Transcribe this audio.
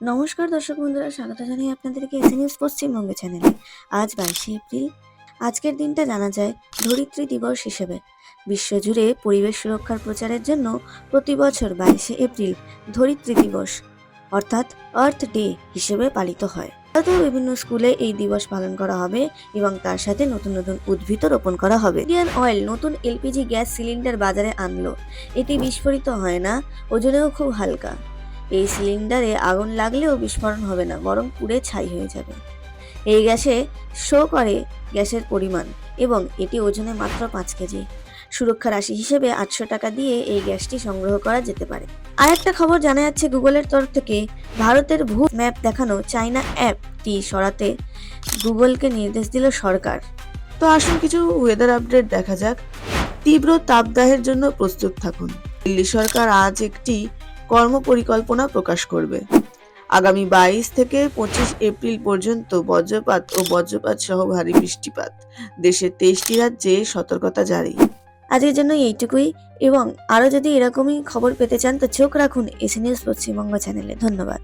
নমস্কার দর্শক বন্ধুরা, স্বাগত জানাই আপনাদেরকে এসএ নিউজ পশ্চিমবঙ্গ চ্যানেলে। আজ 22শে এপ্রিল। আজকের দিনটা জানা যায় ধরিত্রী দিবস হিসেবে। বিশ্বজুড়ে পরিবেশ সুরক্ষার প্রচারের জন্য প্রতি বছর 22শে এপ্রিল ধরিত্রী দিবস অর্থাৎ আর্থ ডে হিসেবে পালিত হয়। ভারতেও বিভিন্ন স্কুলে এই দিবস পালন করা হবে এবং তার সাথে নতুন নতুন উদ্ভিদও রোপণ করা হবে। ইন্ডিয়ান অয়েল নতুন এলপিজি গ্যাস সিলিন্ডার বাজারে আনলো। এটি বিস্ফোরিত হয় না, ওজনেও খুব হালকা। এই সিলিন্ডারে আগুন লাগলেও বিস্ফোরণ হবে না, বরং পুড়ে ছাই হয়ে যাবে। এই গ্যাসে শো করে গ্যাসের পরিমাণ এবং এটি ওজনে মাত্র 5 কেজি। সুরক্ষা রাশি হিসেবে 800 টাকা দিয়ে এই গ্যাসটি সংগ্রহ করা যেতে পারে। আর একটা খবর জানা যাচ্ছে, গুগলের তরফ থেকে ভারতের ভূ ম্যাপ দেখানো চাইনা অ্যাপটি সরাতে গুগলকে নির্দেশ দিল সরকার। তো আসুন কিছু ওয়েদার আপডেট দেখা যাক। তীব্র তাপদাহের জন্য প্রস্তুত থাকুন। দিল্লি সরকার আজ একটি কর্মপরিকল্পনা প্রকাশ করবে। আগামী 22 থেকে 25 এপ্রিল পর্যন্ত বজ্রপাত ও বজ্রপাত সহ ভারী বৃষ্টিপাত। দেশের 23টি রাজ্যে সতর্কতা জারি। আজকের জন্য এইটুকুই, এবং আরও যদি এরকমই খবর পেতে চান তো চোখ রাখুন এসএ নিউজ পশ্চিমবঙ্গ চ্যানেলে। ধন্যবাদ।